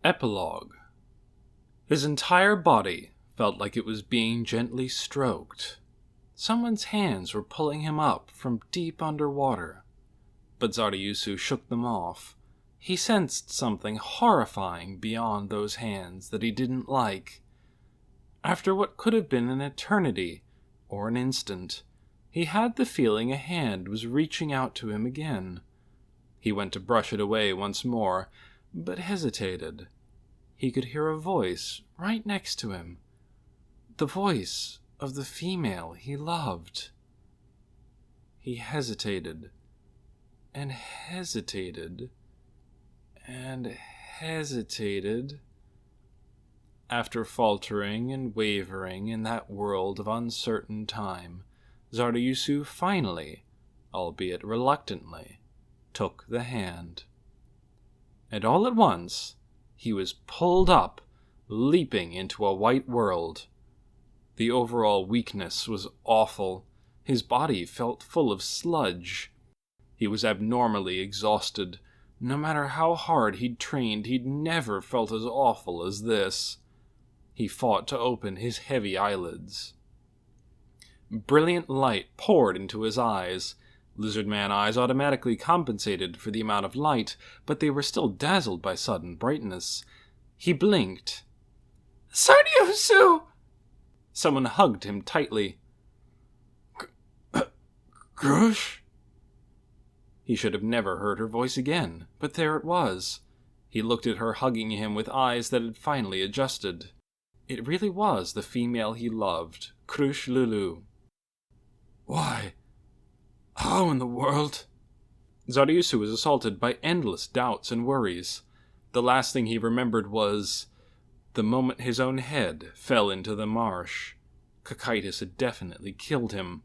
Epilogue. His entire body felt like it was being gently stroked. Someone's hands were pulling him up from deep underwater. But Zaryusu shook them off. He sensed something horrifying beyond those hands that he didn't like. After what could have been an eternity, or an instant, he had the feeling a hand was reaching out to him again. He went to brush it away once more, but hesitated. He could hear a voice right next to him. The voice of the female he loved. He hesitated, and hesitated, and hesitated. After faltering and wavering in that world of uncertain time, Zaryusu finally, albeit reluctantly, took the hand. And all at once, he was pulled up, leaping into a white world. The overall weakness was awful. His body felt full of sludge. He was abnormally exhausted. No matter how hard he'd trained, he'd never felt as awful as this. He fought to open his heavy eyelids. Brilliant light poured into his eyes. Lizardman eyes automatically compensated for the amount of light, but they were still dazzled by sudden brightness. He blinked. "Zaryusu!" Someone hugged him tightly. "Grush?" He should have never heard her voice again, but there it was. He looked at her hugging him with eyes that had finally adjusted. It really was the female he loved, Krush Lulu. "Why? How in the world?" Zaryusu was assaulted by endless doubts and worries. The last thing he remembered was the moment his own head fell into the marsh. Cocytus had definitely killed him.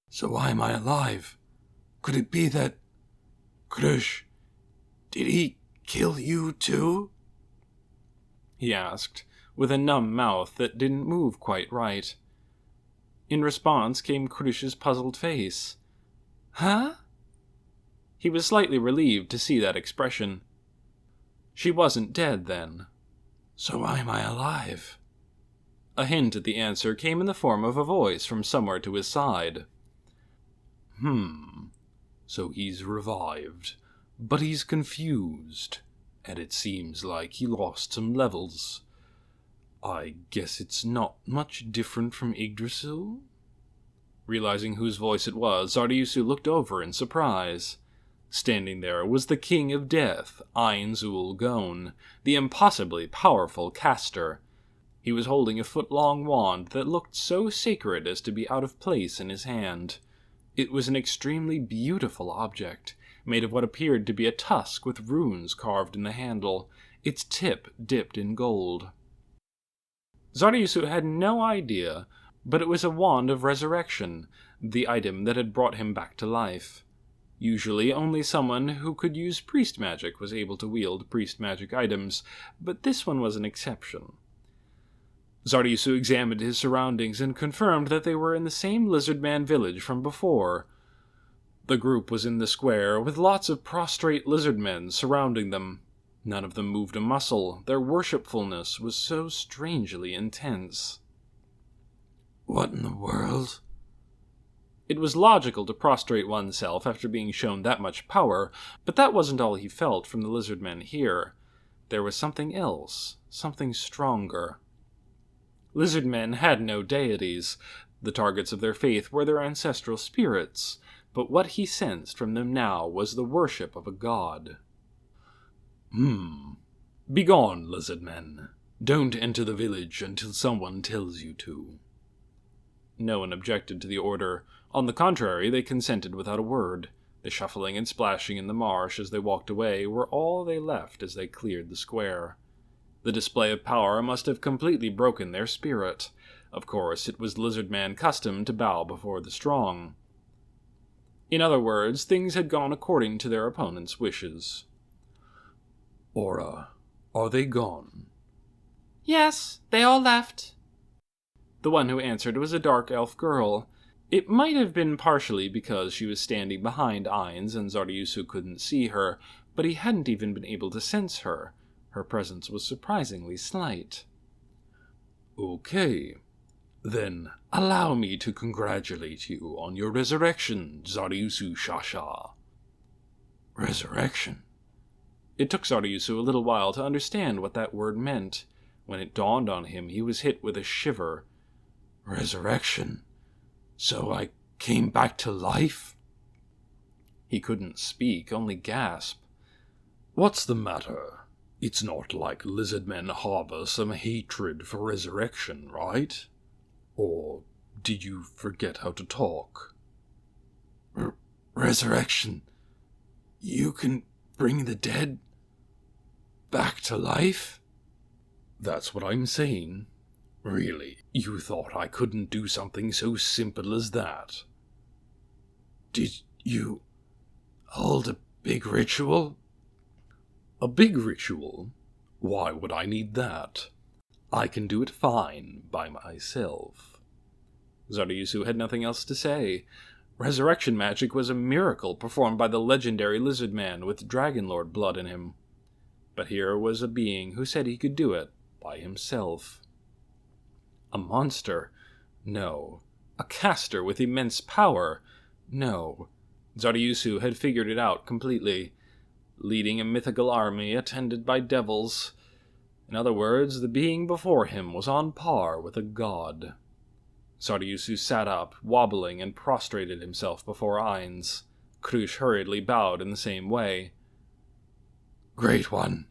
"So why am I alive? Could it be that... Krush, did he kill you too?" he asked, with a numb mouth that didn't move quite right. In response came Krush's puzzled face. "Huh?" He was slightly relieved to see that expression. She wasn't dead, then. "So why am I alive?" A hint at the answer came in the form of a voice from somewhere to his side. So he's revived, but he's confused, and it seems like he lost some levels. I guess it's not much different from Yggdrasil?" Realizing whose voice it was, Zaryusu looked over in surprise. Standing there was the King of Death, Ainz, the impossibly powerful caster. He was holding a foot-long wand that looked so sacred as to be out of place in his hand. It was an extremely beautiful object, made of what appeared to be a tusk with runes carved in the handle, its tip dipped in gold. Zaryusu had no idea, but it was a wand of resurrection, the item that had brought him back to life. Usually only someone who could use priest magic was able to wield priest magic items, but this one was an exception. Zaryusu examined his surroundings and confirmed that they were in the same Lizardman village from before. The group was in the square, with lots of prostrate lizardmen surrounding them. None of them moved a muscle. Their worshipfulness was so strangely intense. "What in the world?" It was logical to prostrate oneself after being shown that much power, but that wasn't all he felt from the lizardmen here. There was something else, something stronger. Lizardmen had no deities. The targets of their faith were their ancestral spirits, but what he sensed from them now was the worship of a god. Begone, lizardmen. Don't enter the village until someone tells you to." No one objected to the order. On the contrary, they consented without a word. The shuffling and splashing in the marsh as they walked away were all they left as they cleared the square. The display of power must have completely broken their spirit. Of course, it was Lizardman custom to bow before the strong. In other words, things had gone according to their opponent's wishes. "Aura, are they gone?" "Yes, they all left." The one who answered was a dark elf girl. It might have been partially because she was standing behind Ainz and Zaryusu couldn't see her, but he hadn't even been able to sense her. Her presence was surprisingly slight. Okay, then allow me to congratulate you on your resurrection, Zaryusu Shasha. Resurrection? It took Zaryusu a little while to understand what that word meant. When it dawned on him, he was hit with a shiver. Resurrection? So I came back to life? He couldn't speak, only gasp. What's the matter? It's not like lizardmen harbor some hatred for resurrection, right? Or did you forget how to talk? Resurrection? You can bring the dead back to life? That's what I'm saying. Really, you thought I couldn't do something so simple as that? Did you hold a big ritual? A big ritual? Why would I need that? I can do it fine by myself. Zaryusu had nothing else to say. Resurrection magic was a miracle performed by the legendary Lizardman with Dragonlord blood in him. But here was a being who said he could do it by himself. A monster? No. A caster with immense power? No. Zaryusu had figured it out completely. Leading a mythical army attended by devils. In other words, the being before him was on par with a god. Zaryusu sat up, wobbling, and prostrated himself before Ainz. Krush hurriedly bowed in the same way. Great One.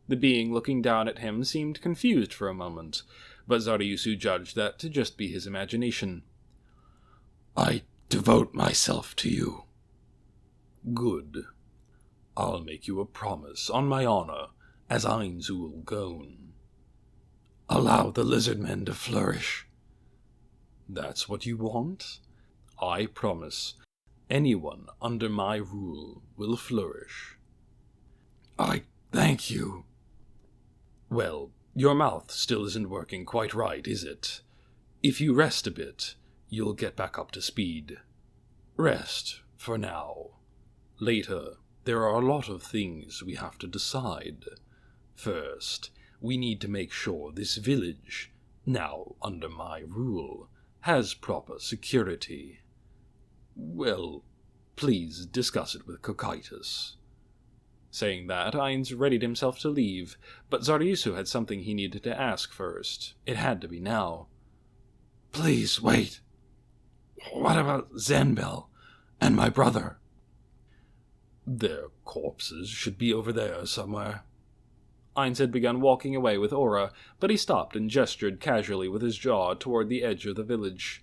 The being looking down at him seemed confused for a moment, but Zaryusu judged that to just be his imagination. I devote myself to you. Good. I'll make you a promise, on my honor, as Ainzul Gone. Allow the lizardmen to flourish. That's what you want? I promise. Anyone under my rule will flourish. I thank you. Well, your mouth still isn't working quite right, is it? If you rest a bit, you'll get back up to speed. Rest, for now. Later, there are a lot of things we have to decide. First, we need to make sure this village, now under my rule, has proper security. Well, please discuss it with Cocytus. Saying that, Ainz readied himself to leave, but Zaryusu had something he needed to ask first. It had to be now. Please, wait. What about Zanbel and my brother? Their corpses should be over there somewhere. Ainz had begun walking away with Aura, but he stopped and gestured casually with his jaw toward the edge of the village.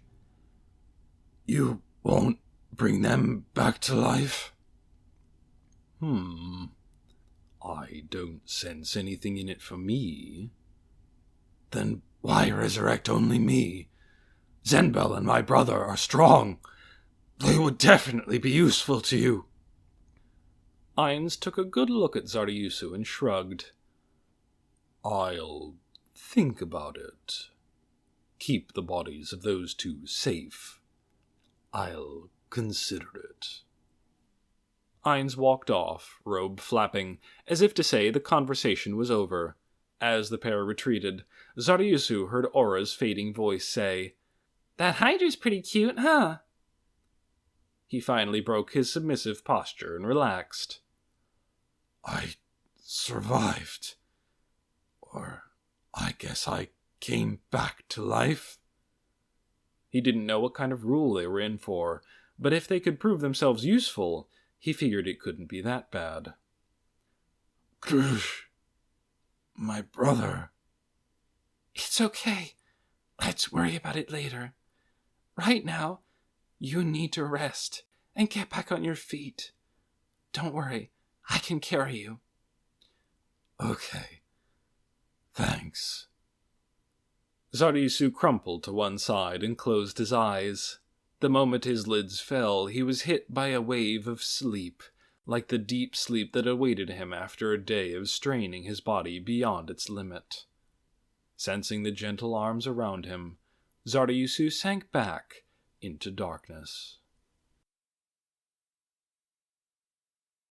You won't bring them back to life? I don't sense anything in it for me. Then why resurrect only me? Zanbel and my brother are strong. They would definitely be useful to you. Ainz took a good look at Zaryusu and shrugged. I'll think about it. Keep the bodies of those two safe. I'll consider it. Ainz walked off, robe flapping, as if to say the conversation was over. As the pair retreated, Zaryusu heard Aura's fading voice say, "That Hydra's pretty cute, huh?" He finally broke his submissive posture and relaxed. I survived. Or I guess I came back to life. He didn't know what kind of rule they were in for, but if they could prove themselves useful, he figured it couldn't be that bad. Krush, my brother. It's okay. Let's worry about it later. Right now, you need to rest and get back on your feet. Don't worry, I can carry you. Okay. Thanks. Zaryusu crumpled to one side and closed his eyes. The moment his lids fell, he was hit by a wave of sleep, like the deep sleep that awaited him after a day of straining his body beyond its limit. Sensing the gentle arms around him, Zaryusu sank back into darkness.